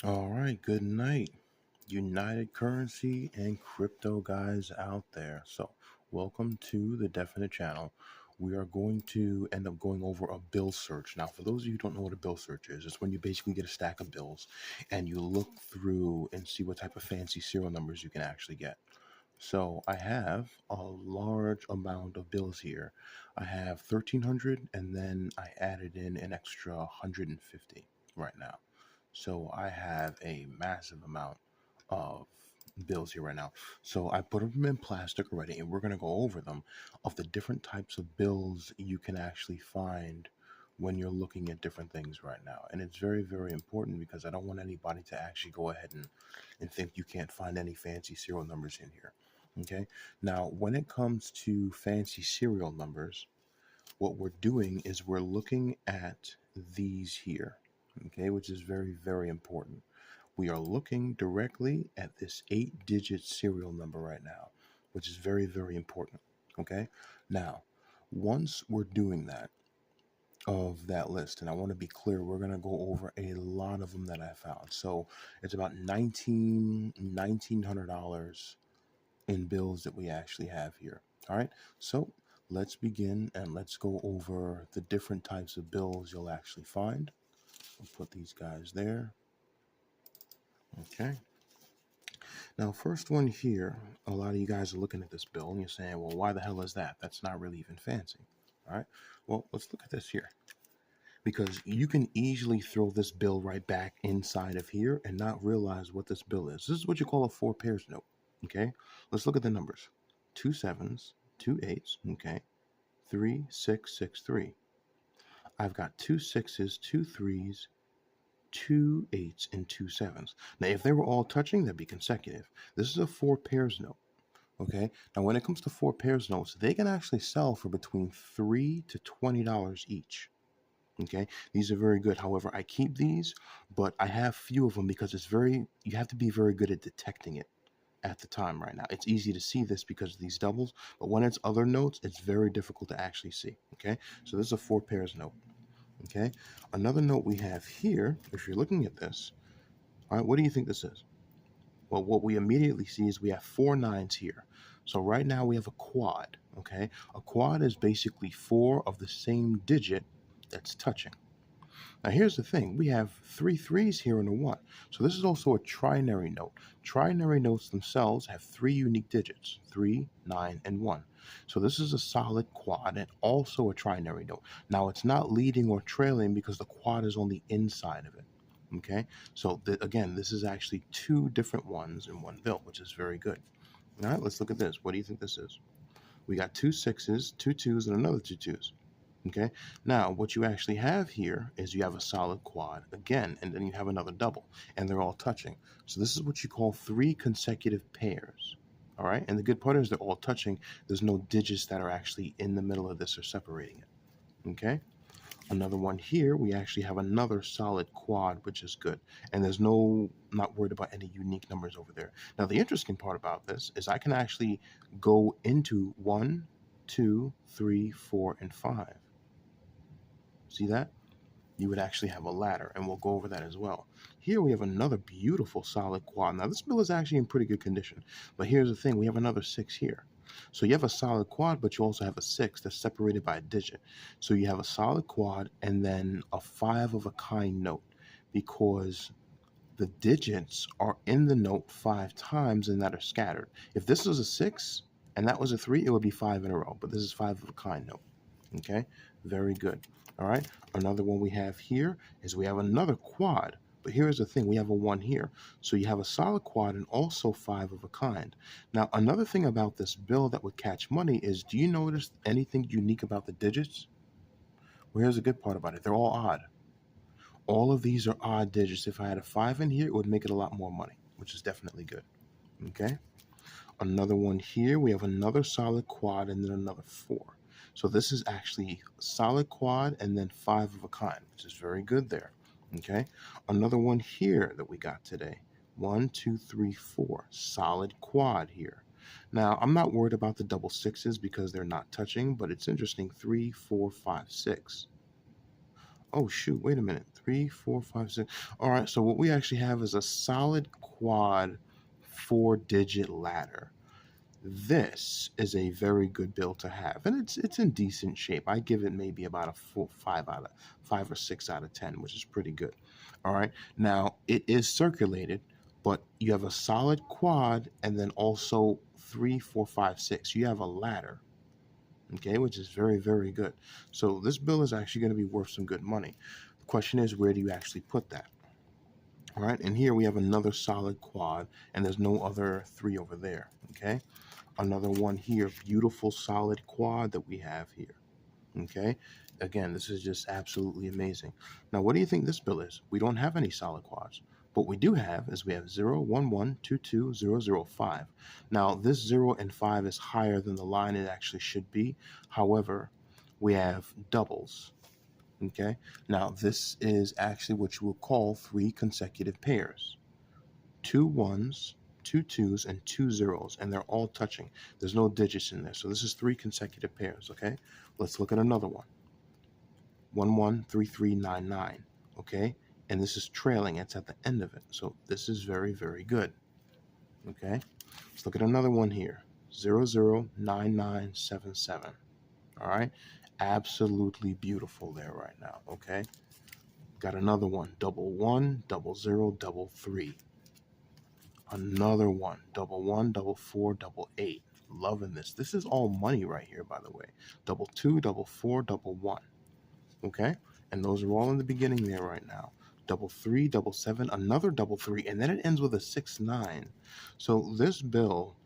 All right, good night, United Currency and crypto guys out there. So, welcome to the Definite channel. We are going to end up going over a bill search. Now, for those of you who don't know what a bill search is, it's when you basically get a stack of bills and you look through and see what type of fancy serial numbers you can actually get. So, I have a large amount of bills here. I have 1,300 and then I added in an extra 150 right now. So I have a massive amount of bills here right now. So I put them in plastic already, and we're going to go over them of the different types of bills you can actually find when you're looking at different things right now. And it's very, very important because I don't want anybody to actually go ahead and think you can't find any fancy serial numbers in here. Okay. Now, when it comes to fancy serial numbers, what we're doing is we're looking at these here, okay, which is very, very important. We are looking directly at this 8-digit serial number right now, which is very, very important. Okay. Now, once we're doing that, of that list, and I want to be clear, we're going to go over a lot of them that I found. So it's about $1,900 in bills that we actually have here. All right, so let's begin and let's go over the different types of bills you'll actually find. I'll put these guys there. Okay. Now, first one here, a lot of you guys are looking at this bill and you're saying, well, why the hell is that? That's not really even fancy. All right. Well, let's look at this here because you can easily throw this bill right back inside of here and not realize what this bill is. This is what you call a 4 pairs note. Okay. Let's look at the numbers. 2 sevens, 2 eights. Okay. 3, 6, 6, 3. I've got 2 sixes, 2 threes, 2 eights, and 2 sevens. Now, if they were all touching, that'd be consecutive. This is a 4 pairs note. Okay. Now, when it comes to 4 pairs notes, they can actually sell for between $3 to $20 each. Okay. These are very good. However, I keep these, but I have few of them because you have to be very good at detecting it at the time right now. It's easy to see this because of these doubles, but when it's other notes, it's very difficult to actually see. Okay. So this is a 4 pairs note. Okay. Another note we have here, if you're looking at this, all right, what do you think this is? Well, what we immediately see is we have 4 nines here. So right now we have a quad. Okay. A quad is basically 4 of the same digit that's touching. Now here's the thing, we have 3 threes here and a 1. So this is also a trinary note. Trinary notes themselves have 3 unique digits, 3, 9, and 1. So this is a solid quad and also a trinary note. Now it's not leading or trailing because the quad is on the inside of it. Okay, so again, this is actually 2 different ones in one bill, which is very good. All right, let's look at this. What do you think this is? We got 2 sixes, 2 twos, and another 2 twos. Okay, now what you actually have here is you have a solid quad again, and then you have another double, and they're all touching. So this is what you call 3 consecutive pairs. All right, and the good part is they're all touching. There's no digits that are actually in the middle of this or separating it. Okay, another one here, we actually have another solid quad, which is good, and there's not worried about any unique numbers over there. Now the interesting part about this is I can actually go into 1, 2, 3, 4, and 5. See that? You would actually have a ladder, and we'll go over that as well. Here we have another beautiful solid quad. Now this bill is actually in pretty good condition, but here's the thing, we have another 6 here. So you have a solid quad, but you also have a 6 that's separated by a digit. So you have a solid quad and then a 5 of a kind note because the digits are in the note 5 times and that are scattered. If this was a 6 and that was a 3, it would be 5 in a row, but this is 5 of a kind note. Okay, very good. All right, another one we have here is we have another quad, but here's the thing, we have a 1 here. So you have a solid quad and also 5 of a kind. Now, another thing about this bill that would catch money is, do you notice anything unique about the digits? Well, here's the good part about it. They're all odd. All of these are odd digits. If I had a 5 in here, it would make it a lot more money, which is definitely good. Okay, another one here, we have another solid quad and then another 4. So this is actually solid quad and then 5 of a kind, which is very good there. Okay, another one here that we got today. 1, 2, 3, 4. Solid quad here. Now, I'm not worried about the double sixes because they're not touching, but it's interesting. 3, 4, 5, 6. Oh shoot, wait a minute. 3, 4, 5, 6. All right, so what we actually have is a solid quad 4-digit ladder. This is a very good bill to have, and it's in decent shape. I give it maybe about a 5 or 6 out of 10, which is pretty good. All right, now it is circulated, but you have a solid quad, and then also 3, 4, 5, 6. You have a ladder, okay, which is very, very good. So this bill is actually going to be worth some good money. The question is, where do you actually put that? All right, and here we have another solid quad, and there's no other 3 over there, okay? Another one here, beautiful solid quad that we have here, okay? Again, this is just absolutely amazing. Now, what do you think this bill is? We don't have any solid quads. What we do have is we have 0, 1, 1, 2, 2, 0, 0, 5. Now, this 0 and 5 is higher than the line it actually should be. However, we have doubles, okay? Now, this is actually what you will call 3 consecutive pairs. 2 1s, 2 2s, and 2 zeros, and they're all touching. There's no digits in there. So this is 3 consecutive pairs, okay? Let's look at another one. 1 1 3 3 9 9, okay? And this is trailing. It's at the end of it. So this is very, very good, okay? Let's look at another one here. 0 0 9 9 7 7, all right? Absolutely beautiful there right now, okay? Got another one. 1 1 0 0 3. Another one. 1 1 4 8. Loving this. This is all money right here, by the way. 2 2 4 1. Okay? And those are all in the beginning there right now. 3 7, another 3, and then it ends with a 6 9. So this bill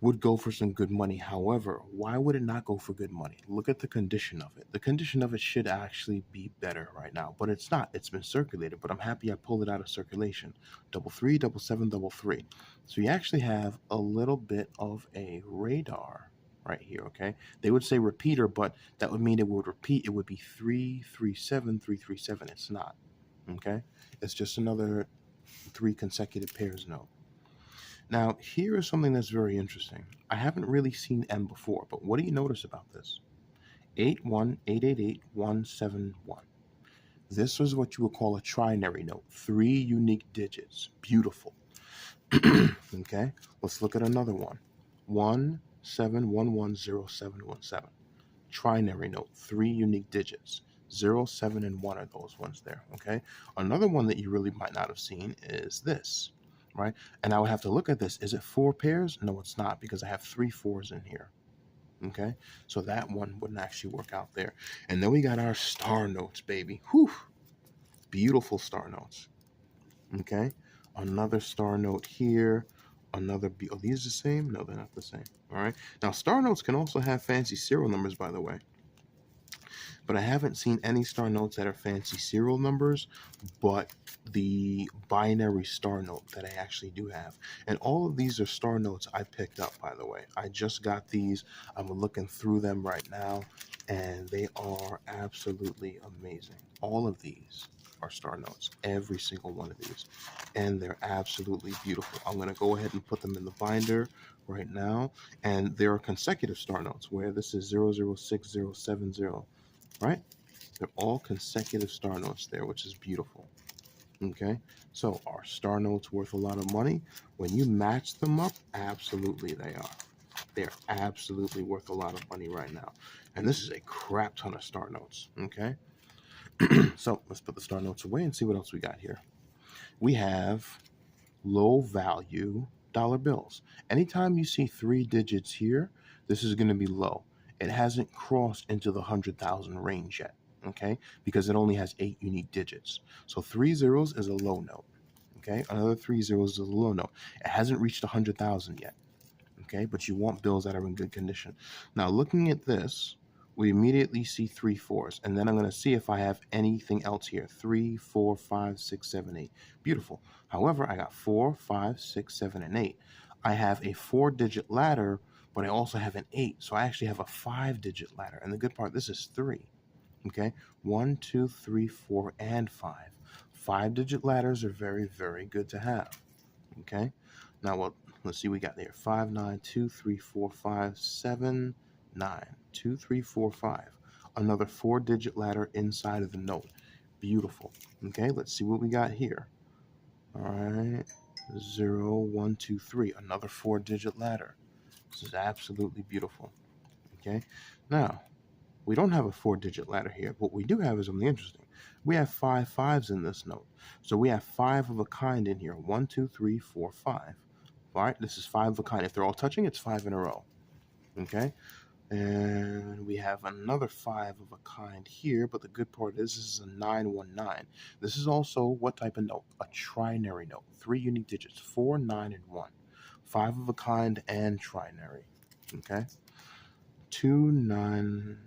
would go for some good money. However, why would it not go for good money? Look at the condition of it. The condition of it should actually be better right now, but it's not. It's been circulated, but I'm happy I pulled it out of circulation. 3 7 3. So you actually have a little bit of a radar right here, okay? They would say repeater, but that would mean it would repeat. It would be 3 3 7 3 3 7. It's not, okay? It's just another 3 consecutive pairs note. Now, here is something that's very interesting. I haven't really seen M before, but what do you notice about this? 818888171. This is what you would call a trinary note. 3 unique digits. Beautiful. Okay, let's look at another one. 17110717. Trinary note. 3 unique digits. 0, 7, and 1 are those ones there. Okay, another one that you really might not have seen is this. Right? And I would have to look at this. Is it 4 pairs? No, it's not, because I have 3 4s in here. Okay, so that one wouldn't actually work out there. And then we got our star notes, baby. Whew, beautiful star notes. Okay, another star note here. Are these the same? No, they're not the same. All right. Now, star notes can also have fancy serial numbers, by the way. But I haven't seen any star notes that are fancy serial numbers, but the binary star note that I actually do have. And all of these are star notes I picked up, by the way. I just got these. I'm looking through them right now, and they are absolutely amazing. All of these are star notes, every single one of these, and they're absolutely beautiful. I'm going to go ahead and put them in the binder right now, and there are consecutive star notes where this is 006070. Right? They're all consecutive star notes there, which is beautiful. Okay, so are star notes worth a lot of money? When you match them up, absolutely they are. They're absolutely worth a lot of money right now. And this is a crap ton of star notes. Okay, so let's put the star notes away and see what else we got here. We have low value dollar bills. Anytime you see 3 digits here, this is going to be low. It hasn't crossed into the 100,000 range yet, okay? Because it only has 8 unique digits. So 3 zeros is a low note, okay? Another 3 zeros is a low note. It hasn't reached 100,000 yet, okay? But you want bills that are in good condition. Now, looking at this, we immediately see 3 4s, and then I'm going to see if I have anything else here. 3 4 5 6 7 8. Beautiful. However, I got 4 5 6 7 and 8. I have a 4-digit ladder, but I also have an 8, so I actually have a 5-digit ladder. And the good part, this is 3. Okay, 1 2 3 4 and 5. 5-digit ladders are very, very good to have. Okay, now what? Let's see, we got there 5 9 2 3 4 5 7 9 2 3 4 5. Another 4-digit ladder inside of the note. Beautiful. Okay, let's see what we got here. All right, 0, 1, 2, 3. Another 4-digit ladder. This is absolutely beautiful. Okay, now we don't have a 4-digit ladder here. What we do have is something interesting. We have 5 5s in this note. So we have 5 of a kind in here. 1, 2, 3, 4, 5. All right, this is 5 of a kind. If they're all touching, it's 5 in a row. Okay, and we have another 5 of a kind here, but the good part is this is a 919. This is also what type of note? A trinary note. 3 unique digits, 4, 9, and 1. 5 of a kind and trinary. Okay, 2, 9,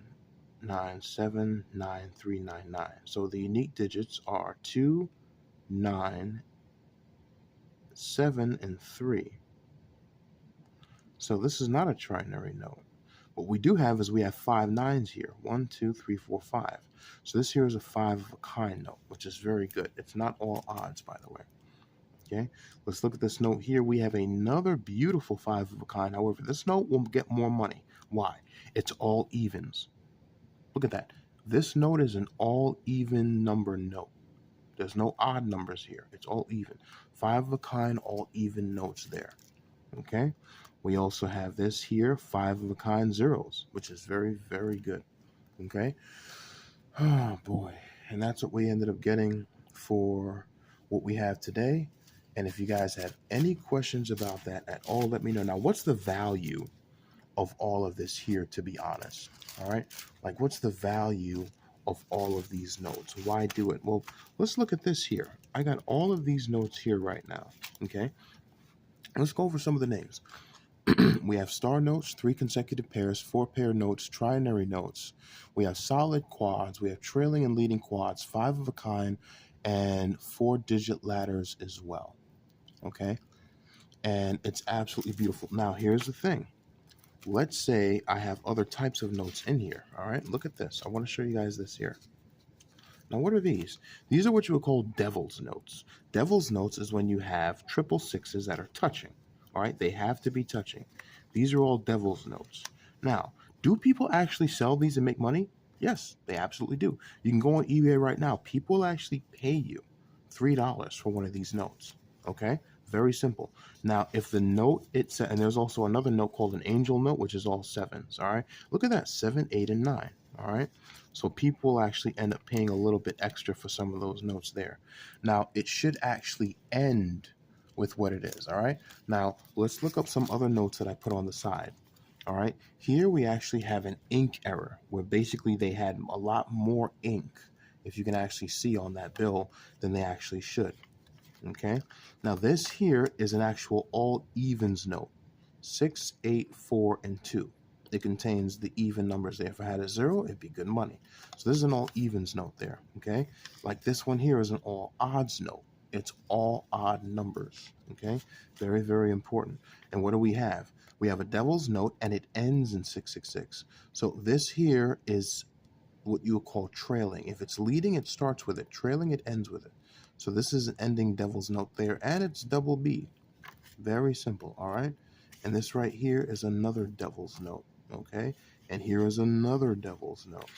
9, 7, 9, 3, 9, 9. So the unique digits are 2, 9, 7, and 3. So this is not a trinary note. What we do have is we have 5 9s here. 1, 2, 3, 4, 5. So this here is a 5 of a kind note, which is very good. It's not all odds, by the way. Okay, let's look at this note here. We have another beautiful 5 of a kind. However, this note will get more money. Why? It's all evens. Look at that. This note is an all even number note. There's no odd numbers here. It's all even. 5 of a kind, all even notes there. Okay. We also have this here, 5 of a kind zeros, which is very, very good. Okay. Oh boy. And that's what we ended up getting for what we have today. And if you guys have any questions about that at all, let me know. Now, what's the value of all of this here, to be honest? All right. Like, what's the value of all of these notes? Why do it? Well, let's look at this here. I got all of these notes here right now. Okay. Let's go over some of the names. We have star notes, 3 consecutive pairs, 4-pair notes, trinary notes. We have solid quads. We have trailing and leading quads, 5 of a kind, and 4-digit ladders as well. Okay. And it's absolutely beautiful. Now, here's the thing. Let's say I have other types of notes in here. All right, look at this. I want to show you guys this here. Now, what are these? These are what you would call devil's notes. Devil's notes is when you have 666s that are touching. All right, they have to be touching. These are all devil's notes. Now, do people actually sell these and make money? Yes, they absolutely do. You can go on eBay right now. People actually pay you $3 for one of these notes. Okay, very simple. Now, if the note and there's also another note called an angel note, which is all 7s. All right, look at that, 7, 8, and 9. All right, so people actually end up paying a little bit extra for some of those notes there. Now, it should actually end with what it is. All right, now let's look up some other notes that I put on the side. All right, here we actually have an ink error where basically they had a lot more ink, if you can actually see on that bill, than they actually should. Okay, now this here is an actual all evens note, 6, 8, 4, and 2. It contains the even numbers there. If I had a 0, it'd be good money. So this is an all evens note there. Okay, like this one here is an all odds note. It's all odd numbers. Okay, very, very important. And what do we have? We have a devil's note, and it ends in 666. So this here is what you would call trailing. If it's leading, it starts with it. Trailing, it ends with it. So this is an ending devil's note there, and it's double B. Very simple, all right? And this right here is another devil's note, okay? And here is another devil's note.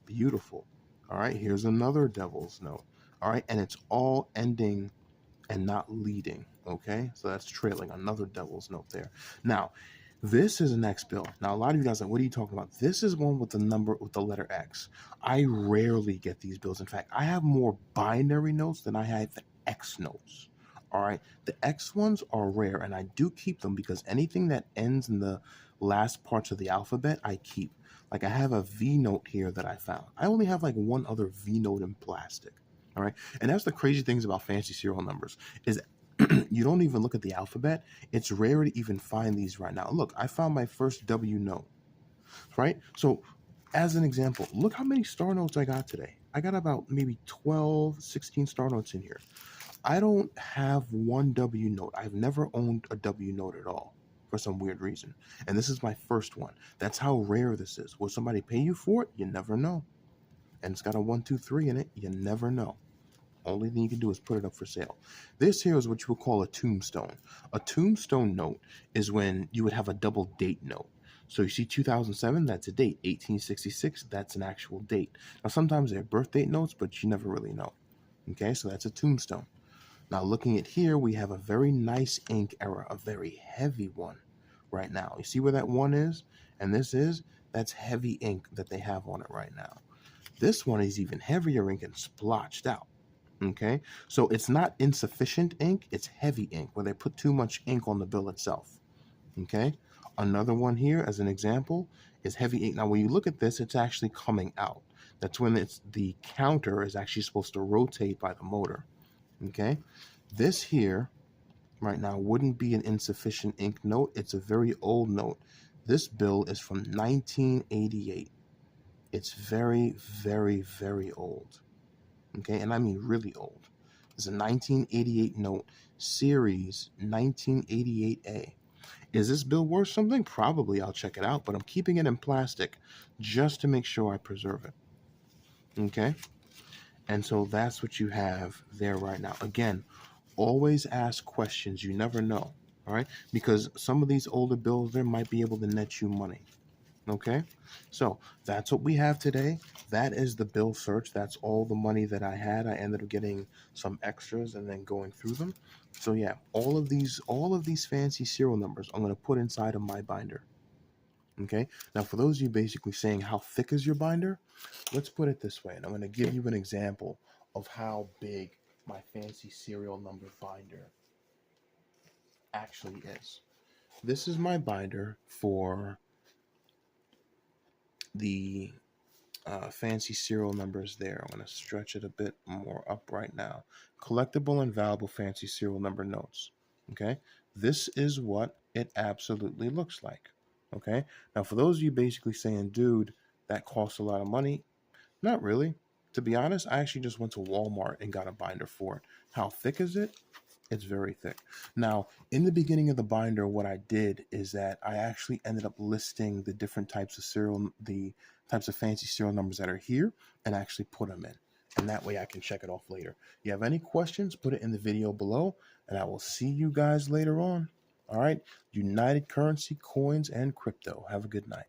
Beautiful. All right, here's another devil's note. All right, and it's all ending and not leading, okay? So that's trailing, another devil's note there. Now, this is an X bill. Now, a lot of you guys are like, what are you talking about? This is one with the number, with the letter X. I rarely get these bills. In fact, I have more binary notes than I have the X notes. All right, the X ones are rare, and I do keep them because anything that ends in the last parts of the alphabet, I keep. Like I have a V note here that I found. I only have like one other V note in plastic. All right, and that's the crazy things about fancy serial numbers is you don't even look at the alphabet. It's rare to even find these right now. Look, I found my first W note, right? So as an example, look how many star notes I got today. I got about maybe 12, 16 star notes in here. I don't have one W note. I've never owned a W note at all for some weird reason. And this is my first one. That's how rare this is. Will somebody pay you for it? You never know. And it's got a 1, 2, 3 in it. You never know. Only thing you can do is put it up for sale. This here is what you would call a tombstone. A tombstone note is when you would have a double date note. So you see 2007, that's a date. 1866, that's an actual date. Now sometimes they're birth date notes, but you never really know. Okay, so that's a tombstone. Now looking at here, we have a very nice ink error, a very heavy one right now. You see where that one is? And that's heavy ink that they have on it right now. This one is even heavier ink and splotched out. Okay, so it's not insufficient ink, it's heavy ink where they put too much ink on the bill itself. Okay, another one here as an example is heavy ink. Now when you look at this, it's actually coming out. That's when the counter is actually supposed to rotate by the motor. Okay, this here right now wouldn't be an insufficient ink note. It's a very old note. This bill is from 1988. It's very, very, very old. Okay, and I mean really old. It's a 1988 note, series 1988A. Is this bill worth something? Probably. I'll check it out, but I'm keeping it in plastic just to make sure I preserve it. Okay, and so that's what you have there right now. Again, always ask questions. You never know, all right? Because some of these older bills, they might be able to net you money. Okay, so that's what we have today. That is the bill search. That's all the money that I had. I ended up getting some extras and then going through them. So yeah, all of these fancy serial numbers I'm going to put inside of my binder. Okay, now for those of you basically saying how thick is your binder, let's put it this way, and I'm going to give you an example of how big my fancy serial number binder actually is. This is my binder for the fancy serial numbers there. I'm going to stretch it a bit more up right now. Collectible and valuable fancy serial number notes. Okay, this is what it absolutely looks like. Okay, now for those of you basically saying, dude, that costs a lot of money, not really. To be honest, I actually just went to Walmart and got a binder for it. How thick is it? It's very thick. Now, in the beginning of the binder, what I did is that I actually ended up listing the different types of the types of fancy serial numbers that are here, and actually put them in. And that way I can check it off later. If you have any questions, put it in the video below, and I will see you guys later on. All right, United Currency, coins, and crypto. Have a good night.